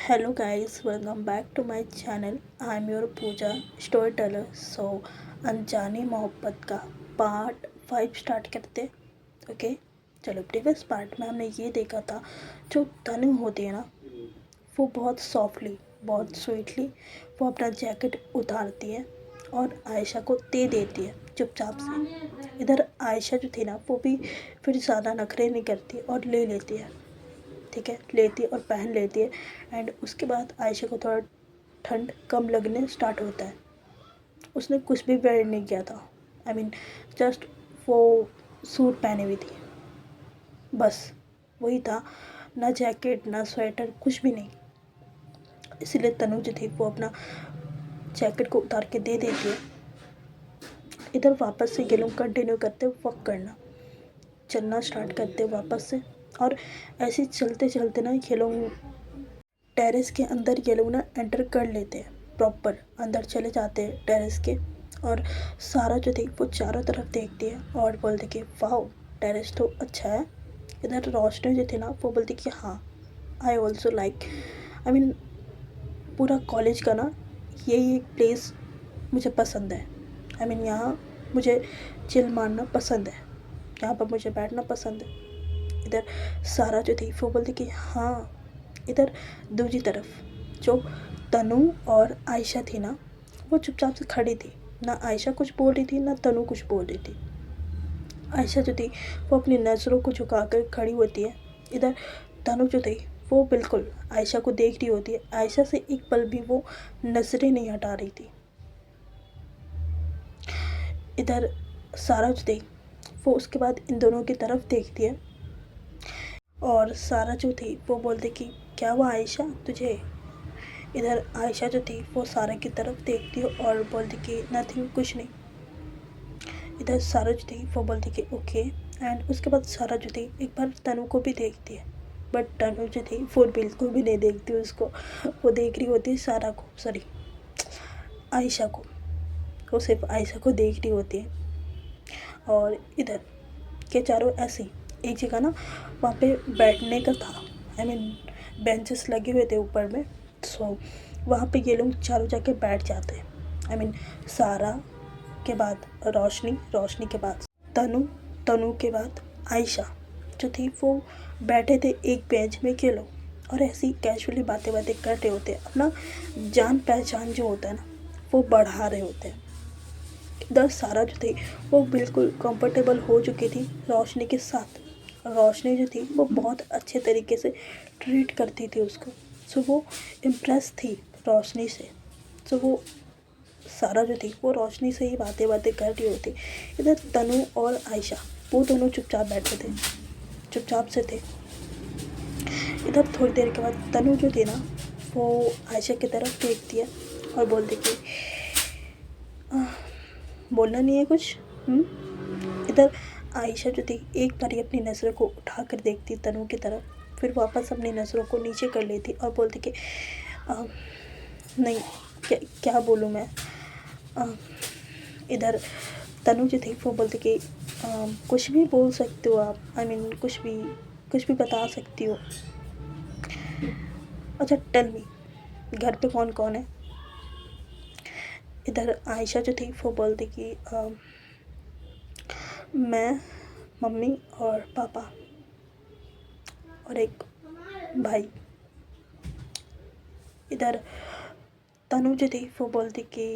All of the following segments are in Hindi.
Hello guys, welcome back to my channel. I am your Puja story teller. अनजानी मोहब्बत का पार्ट 5 स्टार्ट करते. ओके, चलो. प्रीवियस पार्ट में हमने ये देखा था, जो तनु होती है ना, वो बहुत सॉफ्टली, बहुत स्वीटली वो अपना जैकेट उतारती है और आयशा को दे देती है चुपचाप से. इधर आयशा जो थी ना, वो भी फिर ज़्यादा नखरे नहीं करती और ले लेती है. ठीक है, लेती है और पहन लेती है. एंड उसके बाद आयशा को थोड़ा ठंड कम लगने स्टार्ट होता है. उसने कुछ भी वेयर नहीं किया था. आई मीन जस्ट वो सूट पहनी हुई थी, बस वही था. ना जैकेट ना स्वेटर, कुछ भी नहीं. इसीलिए तनु जो थी वो अपना जैकेट को उतार के दे देती है. इधर वापस से ये लोग कंटिन्यू करते वॉक करना, चलना स्टार्ट करते वापस से. और ऐसे चलते चलते ना ये लोग टेरेस के अंदर ये लोग ना एंटर कर लेते हैं. प्रॉपर अंदर चले जाते हैं टेरेस के. और सारा जो थी वो चारों तरफ देखती है और बोलती कि वाह, टेरेस तो अच्छा है. इधर रोशनी जो थी ना, वो बोलती कि हाँ, I also like, I mean पूरा कॉलेज का ना यही एक प्लेस मुझे पसंद है. आई मीन यहाँ मुझे चिल मारना पसंद है, यहाँ पर मुझे बैठना पसंद है. इधर सारा जो थी वो बोलती कि हाँ. इधर दूसरी तरफ जो तनु और आयशा थी ना, वो चुपचाप से खड़ी थी. ना आयशा कुछ बोल रही थी, ना तनु कुछ बोल रही थी. आयशा जो थी वो अपनी नज़रों को झुकाकर खड़ी होती है. इधर तनु जो थी वो बिल्कुल आयशा को देख रही होती है. आयशा से एक पल भी वो नज़रें नहीं हटा रही थी. इधर सारा जो थी वो उसके बाद इन दोनों की तरफ देखती है. और सारा जो थी वो बोलती कि क्या हुआ आयशा तुझे. इधर आयशा जो थी वो सारा की तरफ देखती है और बोलती कि नथिंग, कुछ नहीं. इधर सारा जो थी वो बोलती कि ओके. एंड उसके बाद सारा जो थी एक बार तनु को भी देखती है. बट तनु जो थी वो बिल्कुल भी नहीं देखती उसको. वो देख रही होती है सारा को, सॉरी आयशा को. वो सिर्फ आयशा को देख रही होती है. और इधर के चारों ऐसे ही एक जगह ना वहाँ पे बैठने का था. आई मीन बेंचेस लगे हुए थे ऊपर में. सो वहाँ पे ये लोग चारों जाके बैठ जाते हैं. आई मीन सारा के बाद रोशनी, रोशनी के बाद तनु, तनु के बाद आयशा जो थी वो बैठे थे एक बेंच में के लोग. और ऐसी कैजुअली बातें बातें कर रहे होते हैं. अपना जान पहचान जो होता है ना, वो बढ़ा रहे होते हैं. इधर सारा जो थी वो बिल्कुल कंफर्टेबल हो चुकी थी रोशनी के साथ. रोशनी जो थी वो बहुत अच्छे तरीके से ट्रीट करती थी उसको. सो वो इम्प्रेस थी रोशनी से. सो वो सारा जो थी वो रोशनी से ही बातें बातें कर रही होती. इधर तनु और आयशा वो दोनों चुपचाप बैठे थे, चुपचाप से थे. इधर थोड़ी देर के बाद तनु जो थी ना वो आयशा की तरफ देखती है और बोलती कि बोलना नहीं है कुछ. इधर आयशा जो थी एक बार ही अपनी नज़रों को उठा कर देखती तनु की तरफ, फिर वापस अपनी नज़रों को नीचे कर लेती और बोलती कि नहीं, क्या बोलूँ मैं. इधर तनु जो थी वो बोलती कि कुछ भी बोल सकते हो आप. आई मीन कुछ भी बता सकती हो. अच्छा टेल मी, घर पे कौन कौन है. इधर आयशा जो थी वो बोलती कि मैं, मम्मी और पापा और एक भाई. इधर तनु जो थी वो बोलती कि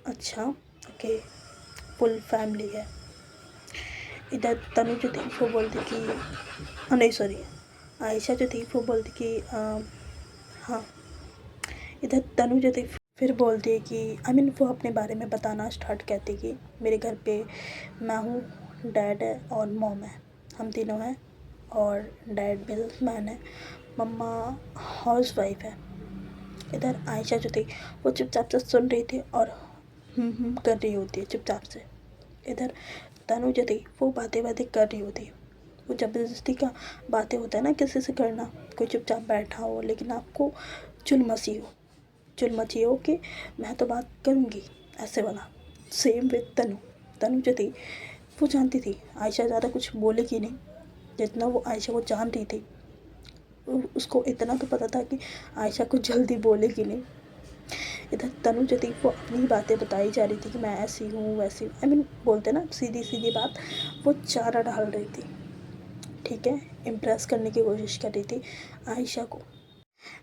अच्छा ओके, फुल फैमिली है. इधर तनु जो थी वो बोलती कि नहीं सॉरी, आयशा जो थी वो बोलती कि हाँ. इधर तनु जो थी फिर बोलती है कि आई मीन वो अपने बारे में बताना स्टार्ट करती कि मेरे घर पे मैं हूँ, डैड है और मॉम है. हम तीनों हैं और डैड बिजनेसमैन है, मम्मा हाउस वाइफ है. इधर आयशा जो थी वो चुपचाप से सुन रही थी और कर रही होती है चुपचाप से. इधर तनु जो थी वो बातें बातें कर रही होती है. वो ज़बरदस्ती का बातें होता है ना किसी से करना. कोई चुपचाप बैठा हो लेकिन आपको चुल मची हो कि मैं तो बात करूँगी, ऐसे वाला. सेम विद तनु. तनु जो थी वो जानती थी आयशा ज़्यादा कुछ बोलेगी नहीं, जितना वो आयशा को जान रही थी. उसको इतना तो पता था कि आयशा कुछ जल्दी बोलेगी नहीं। इधर तनु जो थी वो अपनी बातें बताई जा रही थी कि मैं ऐसी हूँ वैसी, आई मीन बोलते ना सीधी सीधी बात, वो चारा डाल रही थी, ठीक है, इम्प्रेस करने की कोशिश कर रही थी आयशा को।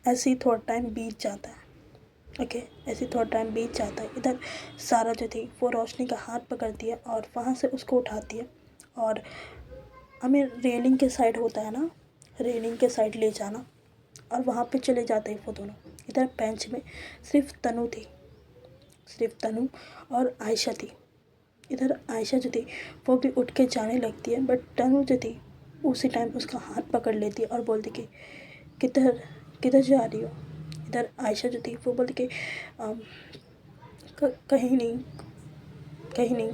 ऐसे ही थोड़ा टाइम बीत जाता है, ओके, ऐसे थोड़ा टाइम बीत जाता है। इधर सारा जो थी वो रोशनी का हाथ पकड़ती है और वहाँ से उसको उठाती है और हमें रेलिंग के साइड होता है ना, रेलिंग के साइड ले जाना, और वहाँ पे चले जाते हैं वो दोनों। इधर बेंच में सिर्फ तनु थी, सिर्फ तनु और आयशा थी। इधर आयशा जो थी वो भी उठ के जाने लगती है, बट तनु जो थी उसी टाइम उसका हाथ पकड़ लेती है और बोलती कि किधर किधर जा रही हो। इधर आयशा जो थी वो बोलती कि कहीं नहीं, कहीं नहीं।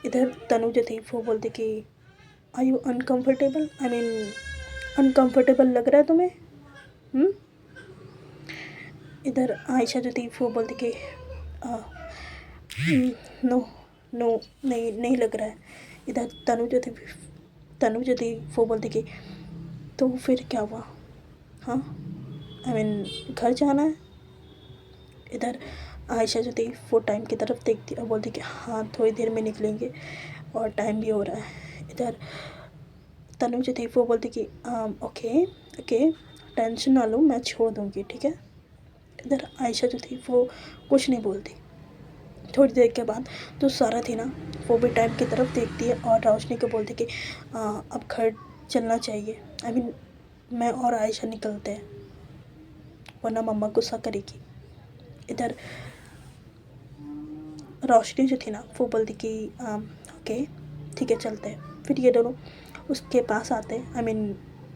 इधर तनु जो थी वो बोलती कि are you uncomfortable, I mean uncomfortable लग रहा है तुम्हें? इधर आयशा जो थी वो बोलती कि नो नो, नहीं नहीं लग रहा है। इधर तनु जो थी वो बोलती कि तो फिर क्या हुआ, हाँ, आई मीन घर जाना है। इधर आयशा जो थी वो टाइम की तरफ देखती और बोलती कि हाँ थोड़ी देर में निकलेंगे और टाइम भी हो रहा है। इधर तनु जो थी वो बोलती कि ओके ओके, टेंशन ना लो, मैं छोड़ दूँगी, ठीक है। इधर आयशा जो थी वो कुछ नहीं बोलती। थोड़ी देर के बाद तो सारा थी ना वो भी टाइम की तरफ देखती है और रोशनी को बोलती कि अब घर चलना चाहिए, आई मीन मैं और आयशा निकलते हैं वरना मम्मा गुस्सा करेगी। इधर रोशनी जो थी ना वो बोलती कि ओके ठीक है चलते हैं। फिर ये दोनों उसके पास आते हैं, आई मीन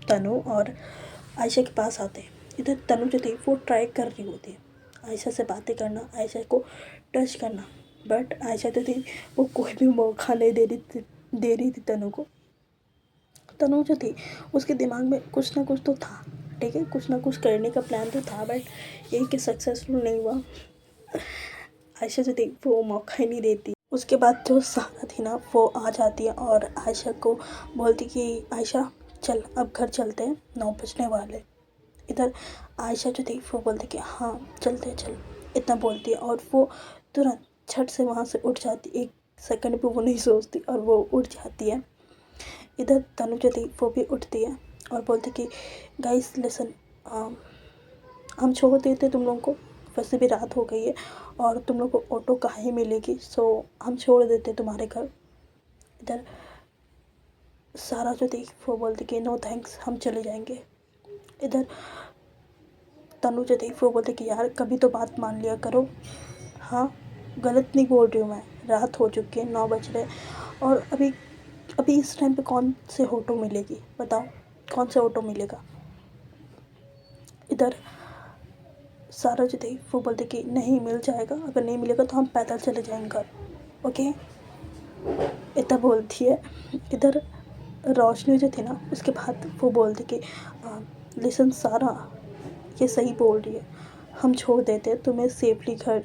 तनु और आयशा के पास आते हैं। इधर तनु जो थी वो ट्राई कर रही होती है आयशा से बातें करना, आयशा को टच करना, बट आयशा जो थी वो कोई भी मौका नहीं दे रही थी तनु को। तनु जो थी उसके दिमाग में कुछ ना कुछ तो था, ठीक है, कुछ ना कुछ करने का प्लान तो था, बट यही कि सक्सेसफुल नहीं हुआ। आयशा जो थी वो मौका ही नहीं देती। उसके बाद जो सारा थी ना वो आ जाती है और आयशा को बोलती कि आयशा चल अब घर चलते हैं, 9 बजने वाले। इधर आयशा जो थी वो बोलती कि हाँ चलते चल, इतना बोलती है और वो तुरंत झट से वहाँ से उठ जाती, एक सेकंड भी वो नहीं सोचती और वो उठ जाती है। इधर तनु जो थी वो भी उठती है और बोलती कि गाइस लिसन, हम छोड़ देते तुम लोगों को, वैसे भी रात हो गई है और तुम लोग को ऑटो कहाँ ही मिलेगी, सो हम छोड़ देते तुम्हारे घर। इधर सारा जो थी वो बोलती कि नो थैंक्स, हम चले जाएंगे। इधर तनु जो थी वो बोलती कि यार कभी तो बात मान लिया करो, हाँ गलत नहीं बोल रही हूँ मैं, रात हो चुकी है, 9 बज रहे और अभी अभी इस टाइम पे कौन से ऑटो मिलेगी, बताओ कौन से ऑटो मिलेगा। इधर सारा जो थी वो बोलती कि नहीं मिल जाएगा, अगर नहीं मिलेगा तो हम पैदल चले जाएंगे घर, ओके, इतना बोलती है। इधर रोशनी जो थी ना उसके बाद वो बोलती कि लिसन सारा, ये सही बोल रही है, हम छोड़ देते हैं तुम्हें सेफली घर,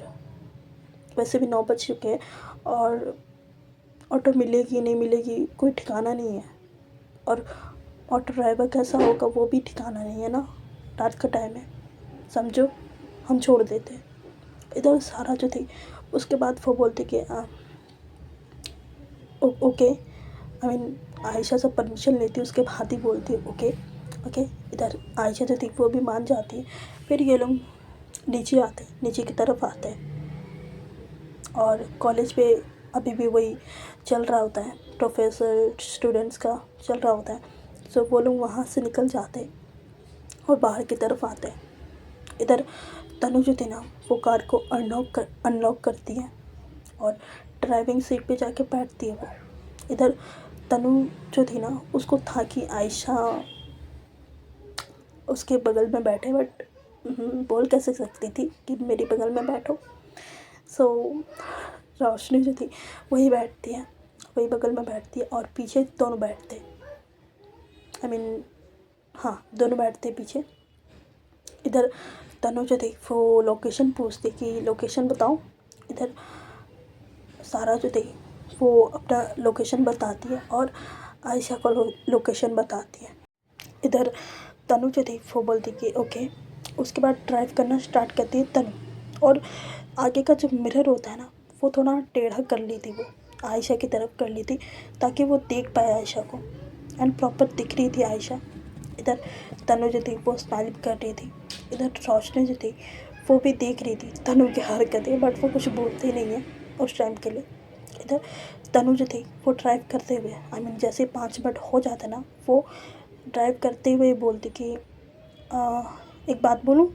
वैसे भी 9 बज चुके हैं और ऑटो मिलेगी नहीं मिलेगी कोई ठिकाना नहीं है, और ऑटो ड्राइवर कैसा होगा वो भी ठिकाना नहीं है ना, रात का टाइम है, समझो, हम छोड़ देते। इधर सारा जो थी उसके बाद वो बोलती कि ओके, आई मीन आयशा से परमिशन लेती उसके बाद ही बोलती ओके ओके। इधर आयशा जो थी वो भी मान जाती है। फिर ये लोग नीचे आते, नीचे की तरफ आते हैं और कॉलेज पे अभी भी वही चल रहा होता है, प्रोफेसर स्टूडेंट्स का चल रहा होता है, सो वो लोग वहाँ से निकल जाते हैं और बाहर की तरफ आते हैं। इधर तनु जो थी ना वो कार को अनलॉक करती है और ड्राइविंग सीट पे जाके बैठती है वो। इधर तनु जो थी ना उसको था कि आयशा उसके बगल में बैठे, बट बोल कैसे सकती थी कि मेरे बगल में बैठो। सो रोशनी जो थी वही बैठती है, वही बगल में बैठती है और पीछे दोनों बैठते, आई मीन हाँ दोनों बैठते पीछे। इधर तनु जो थी वो लोकेशन पूछती कि लोकेशन बताओ। इधर सारा जो थी वो अपना लोकेशन बताती है और आयशा को लोकेशन बताती है। इधर तनु जो थी वो बोलती कि ओके। उसके बाद ड्राइव करना स्टार्ट करती है तनु, और आगे का जो मिरर होता है ना वो थोड़ा टेढ़ा कर ली थी, वो आयशा की तरफ कर ली थी ताकि वो देख पाए आयशा को, एंड प्रॉपर दिख रही थी आयशा। इधर तनु जो थी वो स्माइल कर रही थी, इधर रोशनी जो थी वो भी देख रही थी तनु की हरकतें, बट वो कुछ बोलती नहीं है उस टाइम के लिए। इधर तनु जो थी वो ड्राइव करते हुए जैसे 5 मिनट हो जाता ना, वो ड्राइव करते हुए बोलती कि एक बात बोलूँ।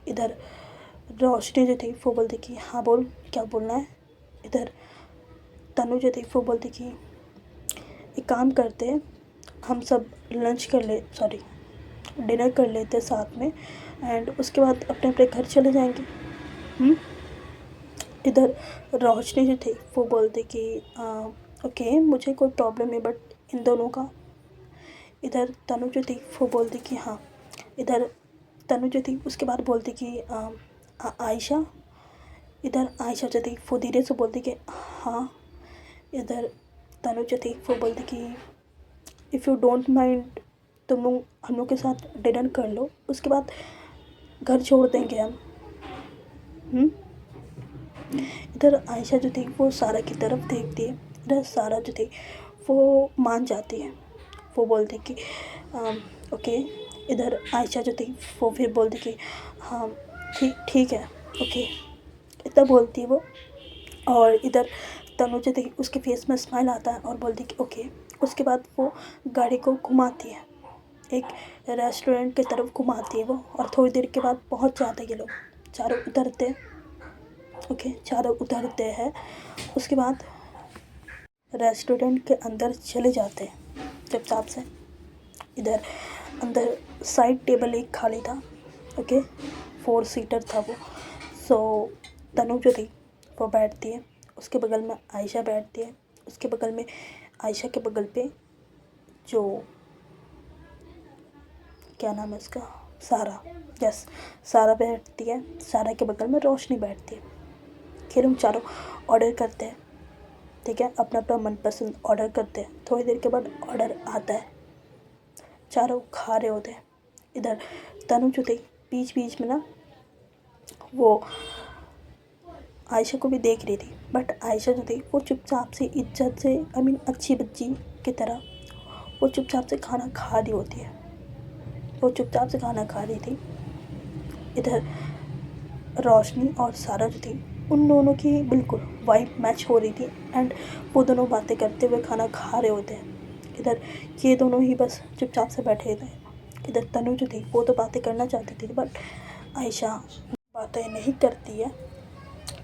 इधर रोशनी जो थी वो बोलती कि हाँ बोल, क्या बोलना है। इधर तनु जो थी वो बोलती कि एक काम करते हैं, हम सब लंच कर ले, सॉरी डिनर कर लेते साथ में, एंड उसके बाद अपने अपने घर चले जाएंगे। इधर रोशनी जो थी वो बोलती कि ओके मुझे कोई प्रॉब्लम नहीं, बट इन दोनों का। इधर तनु जो थी वो बोलती कि हाँ। इधर तनु जो थी उसके बाद बोलती कि आयशा। इधर आयशा जो थी वो धीरे से बोलती कि हाँ। इधर तनु जो थी वो बोलती कि इफ़ यू डोंट माइंड तुम लोग हम लोग के साथ डिनर कर लो, उसके बाद घर छोड़ देंगे हम। इधर आयशा जो थी वो सारा की तरफ देखती है। इधर सारा जो थी वो मान जाती है, वो बोलती कि ओके। इधर आयशा जो थी वो फिर बोलती कि हाँ ठीक है ओके, इतना बोलती है वो। और इधर तनु जो थी उसके फेस में स्माइल आता है और बोलती कि ओके। उसके बाद वो गाड़ी को घुमाती है, एक रेस्टोरेंट की तरफ घुमाती है वो, और थोड़ी देर के बाद पहुंच जाते हैं ये लोग, चारों उतरते हैं। ओके, चारों उतरते हैं, उसके बाद रेस्टोरेंट के अंदर चले जाते हैं चुपचाप से। इधर अंदर साइड टेबल एक खाली था, ओके 4 सीटर था वो। सो तनु जो थी वो बैठती है, उसके बगल में आयशा बैठती है, उसके बगल में आयशा के बगल पे जो क्या नाम है उसका, सारा, यस सारा बैठती है। सारा के बगल में रोशनी बैठती है। फिर हम चारों ऑर्डर करते हैं, ठीक है, अपना अपना मनपसंद ऑर्डर करते हैं। थोड़ी देर के बाद ऑर्डर आता है, चारों खा रहे होते हैं। इधर तनु जो थी बीच बीच में ना वो आयशा को भी देख रही थी, बट आयशा जो थी वो चुपचाप से इज्जत से अच्छी बच्ची की तरह वो चुपचाप से खाना खा रही होती है। वो चुपचाप से खाना खा रही थी। इधर रोशनी और सारा जो थी उन दोनों की बिल्कुल वाइब मैच हो रही थी, एंड वो दोनों बातें करते हुए खाना खा रहे होते हैं। इधर ये दोनों ही बस चुपचाप से बैठे थे। इधर तनु जो थी वो तो बातें करना चाहती थी, बट आयशा बातें नहीं करती है।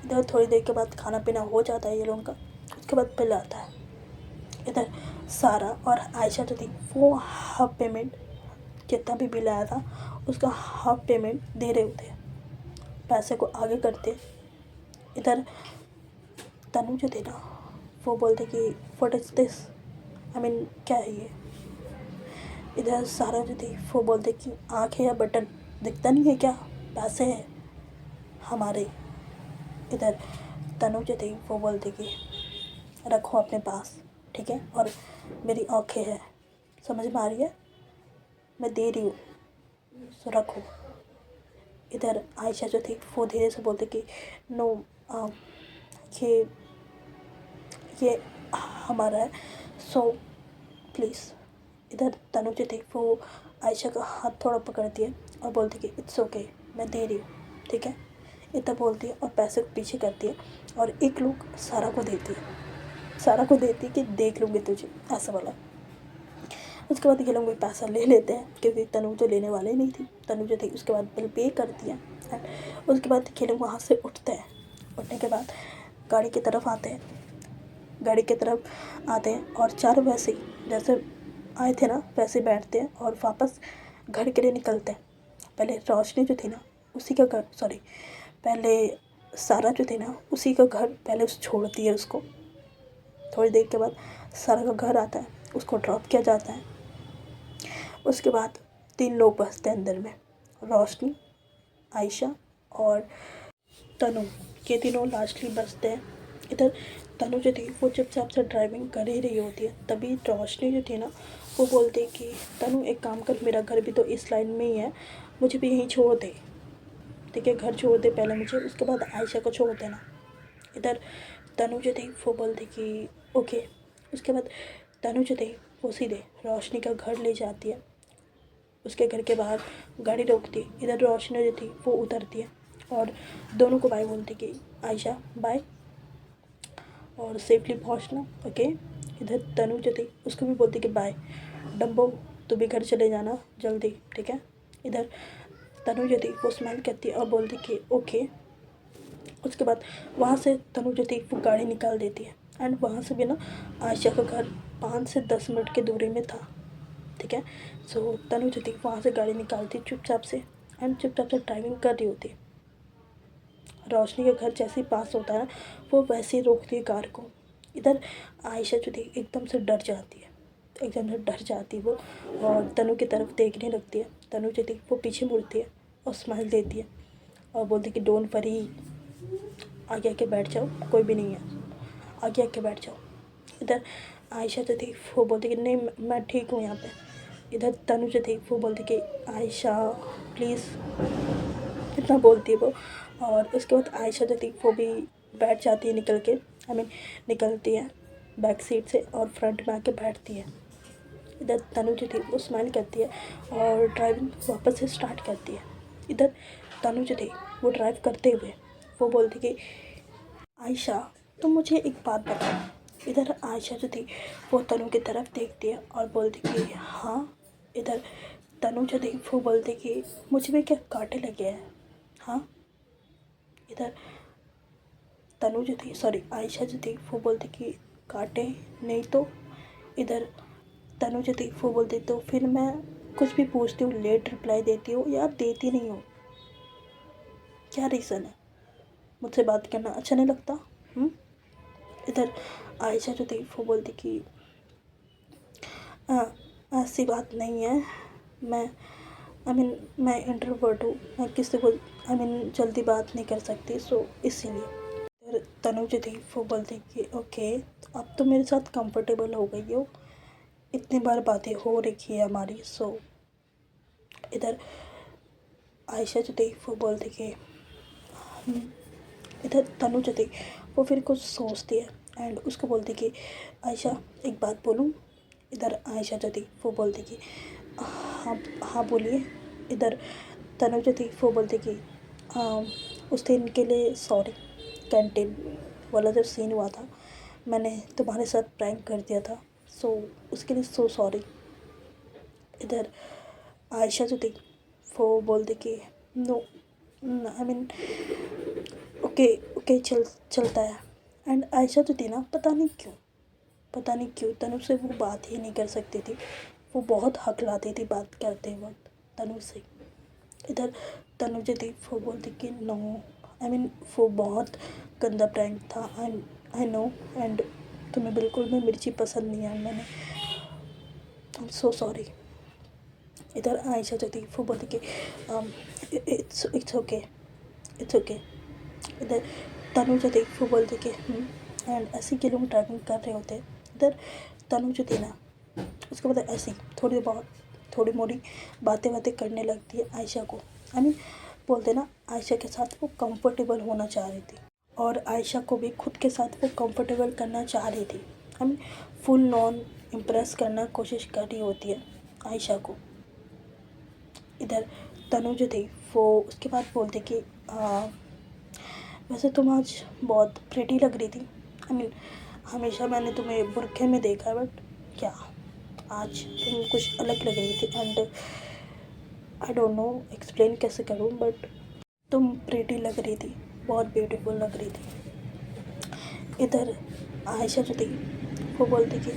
इधर थोड़ी देर के बाद खाना पीना हो जाता है ये लोगों का, उसके बाद बिल आता है। इधर सारा और आयशा जो थी वो हाफ पेमेंट, जितना भी बिल आया था उसका हाफ पेमेंट दे रहे होते, पैसे को आगे करते। इधर तनु जो थी ना वो बोलते कि व्हाट इज़ दिस, क्या है ये। इधर सारा जो थी वो बोलते कि आँख है या बटन, दिखता नहीं है क्या, पैसे हैं हमारे। इधर तनु जो थी वो बोलती कि रखो अपने पास, ठीक है, और मेरी आँखें हैं, समझ में आ रही है, मैं दे रही हूँ, सो रखो। इधर आयशा जो थी वो धीरे से बोलती कि नो, ये हमारा है, सो प्लीज़। इधर तनु जो थी वो आयशा का हाथ थोड़ा पकड़ती है और बोलती कि इट्स ओके, मैं दे रही हूँ, ठीक है, इतना बोलती है और पैसे को पीछे करती है और एक लुक सारा को देती है। सारा को देती है कि देख लूँगी तुझे, ऐसा वाला। उसके बाद ये लोग भी पैसा ले लेते हैं, क्योंकि तनु तो लेने वाले नहीं थी। तनु जो थी उसके बाद बिल पे करती है, एंड उसके बाद ये लोग वहाँ से उठते हैं। उठने के बाद गाड़ी की तरफ आते हैं, गाड़ी की तरफ आते हैं और चारों वैसे ही जैसे आए थे ना वैसे बैठते हैं और वापस घर के लिए निकलते हैं। पहले रोशनी जो थी ना उसी का घर, सॉरी पहले सारा जो थी ना उसी का घर पहले उस छोड़ती है उसको। थोड़ी देर के बाद सारा का घर आता है, उसको ड्रॉप किया जाता है। उसके बाद 3 लोग बसते हैं अंदर में, रोशनी, आयशा और तनु, ये तीनों लास्टली बसते हैं। इधर तनु जो थी वो चुपचाप से ड्राइविंग कर ही रही होती है, तभी रोशनी जो थी ना वो बोलते कि तनु एक काम कर, मेरा घर भी तो इस लाइन में ही है, मुझे भी यहीं छोड़ दे, ठीक है, घर छोड़ दे पहले मुझे, उसके बाद आयशा को छोड़ देना। इधर तनु जो थी वो बोलती कि ओके। उसके बाद तनु जो थी वो सीधे रोशनी का घर ले जाती है, उसके घर के बाहर गाड़ी रोकती। इधर रोशनी जो थी वो उतरती है और दोनों को बाय बोलती कि आयशा बाय और सेफली पहुंचना, ओके। इधर तनु जो थी उसको भी बोलती कि बाय डम्बो, तू भी घर चले जाना जल्दी, ठीक है। इधर तनु जो थी वो स्माइल करती है और बोलती कि ओके। उसके बाद वहाँ से तनु जो थी वो गाड़ी निकाल देती है एंड वहाँ से भी ना आयशा का घर 5 से 10 मिनट की दूरी में था, ठीक है। सो तनु जो थी वहाँ से गाड़ी निकालती चुपचाप से एंड चुपचाप से ड्राइविंग कर रही होती। रोशनी का घर जैसे ही पास होता है वो वैसे ही रोकती है कार को। इधर आयशा जो थी एकदम से डर जाती है, एकदम से डर जाती है वो और तनु की तरफ देखने लगती है। तनु जो थी वो पीछे मुड़ती है और स्माइल देती है और बोलती कि डोंट वरी, आगे आके बैठ जाओ, कोई भी नहीं है, आगे आके बैठ जाओ। इधर आयशा जो थी वो बोलती कि नहीं मैं ठीक हूँ यहाँ पे। इधर तनु जो थी वो बोलती कि आयशा प्लीज़, इतना बोलती है वो। और उसके बाद आयशा जो थी वो भी बैठ जाती है निकल के, निकलती है बैक सीट से और फ्रंट में आके बैठती है। इधर तनु जो थी वो स्माइल करती है और ड्राइविंग वापस से स्टार्ट करती है। इधर तनु जो थी वो ड्राइव करते हुए वो बोलती कि आयशा तुम मुझे एक बात बताओ। इधर आयशा जो थी वो तनु की तरफ देखती है और बोलती कि हाँ। इधर तनु जो थी वो बोलती कि मुझे भी क्या कांटे लगे हैं, हाँ। इधर तनु जो थी आयशा जो थी वो बोलती कि कांटे नहीं तो। इधर तनु जो थी वो बोलती तो फिर मैं कुछ भी पूछती हूँ लेट रिप्लाई देती हूँ या देती नहीं हूँ, क्या रीज़न है, मुझसे बात करना अच्छा नहीं लगता? इधर आयशा जो थी वो बोलती कि ऐसी बात नहीं है, मैं इंट्रोवर्ट हूँ, मैं किसी को जल्दी बात नहीं कर सकती, सो इसीलिए। फिर तनु जो थी वो बोलती कि ओके अब तो मेरे साथ कंफर्टेबल हो गई हो, इतनी बार बातें हो रखी है हमारी, सो। इधर आयशा जो थी वो बोलती कि इधर तनु जो थी वो फिर कुछ सोचती है एंड उसको बोलती कि आयशा एक बात बोलूँ। इधर आयशा जो थी वो बोलती कि हाँ हाँ बोलिए। इधर तनु जो थी वो बोलती कि उस दिन के लिए सॉरी, कैंटीन वाला जो सीन हुआ था मैंने तुम्हारे साथ प्रैंक कर दिया था, सो उसके लिए सो सॉरी। इधर आयशा जो थी वो बोलती कि नो ओके ओके चलता है। एंड आयशा जो थी ना पता नहीं क्यों तनु से वो बात ही नहीं कर सकती थी, वो बहुत हकलाती थी बात करते वक्त तनु से। इधर तनु जो थी वो बोलती कि नो वो बहुत गंदा प्रैंक था, आई नो एंड तुम्हें बिल्कुल भी मिर्ची पसंद नहीं है, मैंने आई एम सो सॉरी। इधर आयशा जो थी वो बोलती कि इट्स ओके। इधर तनु जो थी वो बोलती कि एंड ऐसे के लोग ड्राइविंग कर रहे होते। इधर तनु जो थी ना उसके बाद ऐसी थोड़ी मोड़ी बातें करने लगती है आयशा को। बोलते ना आयशा के साथ वो कंफर्टेबल होना चाह रही थी और आयशा को भी खुद के साथ वो कंफर्टेबल करना चाह रही थी। फुल नॉन इम्प्रेस करना कोशिश कर रही होती है आयशा को। इधर तनु जो थी वो उसके बाद बोलते कि वैसे तुम आज बहुत प्रिटी लग रही थी, हमेशा मैंने तुम्हें बुरखे में देखा बट क्या आज तुम कुछ अलग लग रही थी and I don't know explain कैसे करूँ बट तुम प्रिटी लग रही थी, बहुत ब्यूटीफुल लग रही थी। इधर आयशा जो थी वो बोलती कि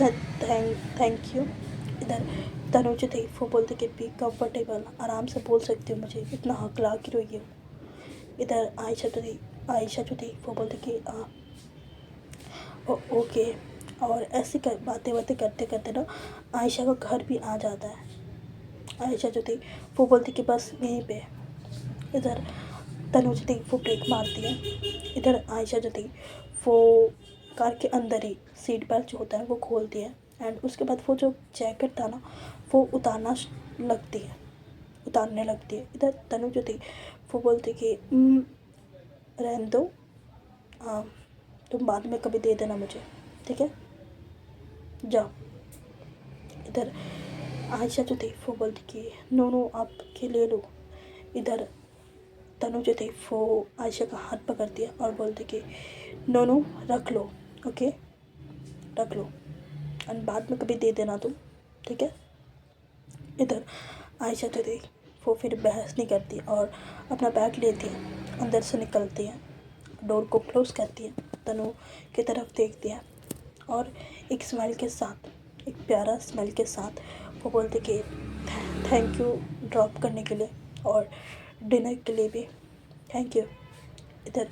थैंक यू। इधर तनु जो थी वो बोलती कि बी कंफर्टेबल, आराम से बोल सकती हो, मुझे इतना हकला के रोई हो। इधर आयशा जो थी वो बोलती कि ओके। और ऐसी बातें करते ना आयशा का घर भी आ जाता है। आयशा जो थी वो बोलती कि बस यहीं पे। इधर तनु जो थी वो ब्रेक मारती है। इधर आयशा जो थी वो कार के अंदर ही सीट बेल्ट जो होता है वो खोलती है एंड उसके बाद वो जो जैकेट था ना वो उतारने लगती है। इधर तनु जो थी वो बोलती कि रहने दो, तुम बाद में कभी दे देना मुझे, ठीक है, जाओ। इधर आयशा जो थी वो बोलती कि नो आपके ले लो। इधर तनु जो थी वो आयशा का हाथ पकड़ती है और बोलती कि नो रख लो, ओके रख लो, एंड बाद में कभी दे देना तुम, ठीक है। इधर आयशा जो थी वो फिर बहस नहीं करती और अपना बैग लेती है, अंदर से निकलती है, डोर को क्लोज करती है, तनु की तरफ देखती है और एक स्माइल के साथ, एक प्यारा स्माइल के साथ वो बोलती कि थैंक यू ड्रॉप करने के लिए और डिनर के लिए भी थैंक यू। इधर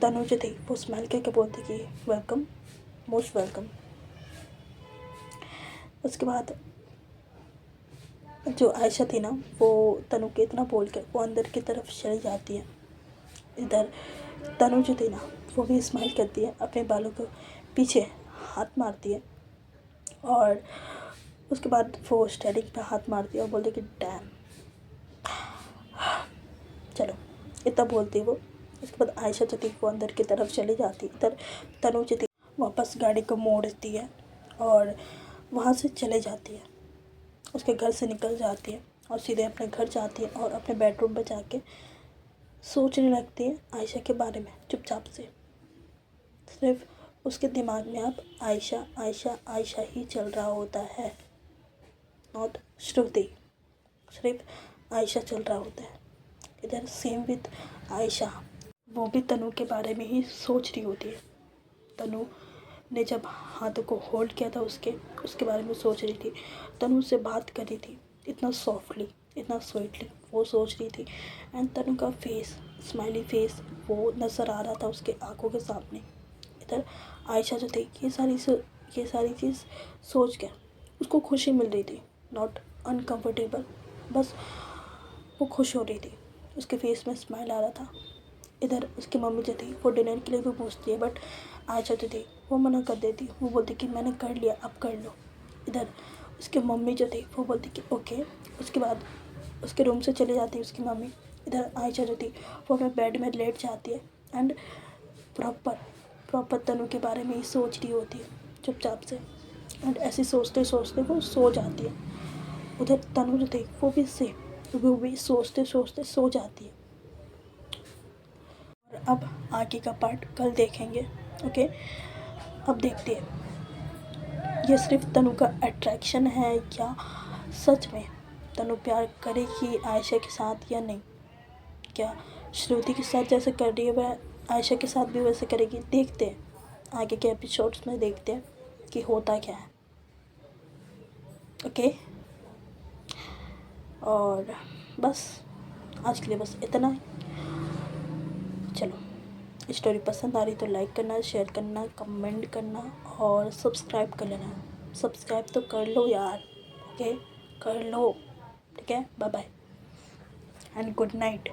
तनु जो थी वो स्माइल करके बोलती कि वेलकम, मोस्ट वेलकम। उसके बाद जो आयशा थी ना वो तनु के इतना बोल कर वो अंदर की तरफ चली जाती है। इधर तनु जो थी ना वो भी स्माइल करती है, अपने बालों को पीछे हाथ मारती है और उसके बाद वो स्टेयरिंग पे हाथ मारती है और बोलती कि डैम, चलो इतना बोलती वो। उसके बाद आयशा जो थी वो अंदर की तरफ चली जाती। इधर तनु जो थी वापस गाड़ी को मोड़ती है और वहाँ से चले जाती है, उसके घर से निकल जाती है और सीधे अपने घर जाती है और अपने बेडरूम पर जाके सोचने लगती है आयशा के बारे में चुपचाप से। सिर्फ उसके दिमाग में अब आयशा आयशा आयशा ही चल रहा होता है, नॉट श्रुति, सिर्फ आयशा चल रहा होता है। इधर सेम विद आयशा, वो भी तनु के बारे में ही सोच रही होती है। तनु ने जब हाथों को होल्ड किया था उसके बारे में सोच रही थी। तनु से बात कर रही थी इतना सॉफ्टली, इतना स्वीटली, वो सोच रही थी। एंड तनु का फेस, स्माइली फेस वो नज़र आ रहा था उसके आंखों के सामने। इधर आयशा जो थी ये सारी चीज़ सोच कर उसको खुशी मिल रही थी, नॉट अनकम्फर्टेबल, बस वो खुश हो रही थी, उसके फेस में स्माइल आ रहा था। इधर उसकी मम्मी जो थी वो डिनर के लिए भी पूछती है बट आयशा जो थी वो मना कर देती, वो बोलती कि मैंने कर लिया, अब कर लो। इधर उसकी मम्मी जो थी वो बोलती कि ओके। उसके बाद उसके रूम से चली जाती है उसकी मम्मी। इधर आयशा जो थी वो अपने बेड में लेट जाती है एंड प्रॉपर तनु के बारे में ही सोच रही होती है चुपचाप से। एंड ऐसे सोचते सोचते वो सो जाती है। उधर तनु जो थी वो भी सोचते सोचते सो जाती है। और अब आगे का पार्ट कल देखेंगे, ओके। अब देखते हैं ये सिर्फ तनु का अट्रैक्शन है या सच में तनु प्यार करेगी आयशा के साथ या नहीं। क्या श्रुति के साथ जैसे कर रही है वह आयशा के साथ भी वैसे करेगी। देखते हैं आगे के एपिसोड्स में, देखते हैं कि होता क्या है, ओके। और बस आज के लिए बस इतना ही। चलो, स्टोरी पसंद आ रही तो लाइक करना, शेयर करना, कमेंट करना और सब्सक्राइब कर लेना। सब्सक्राइब तो कर लो यार, ओके कर लो, ठीक है। Bye bye and good night.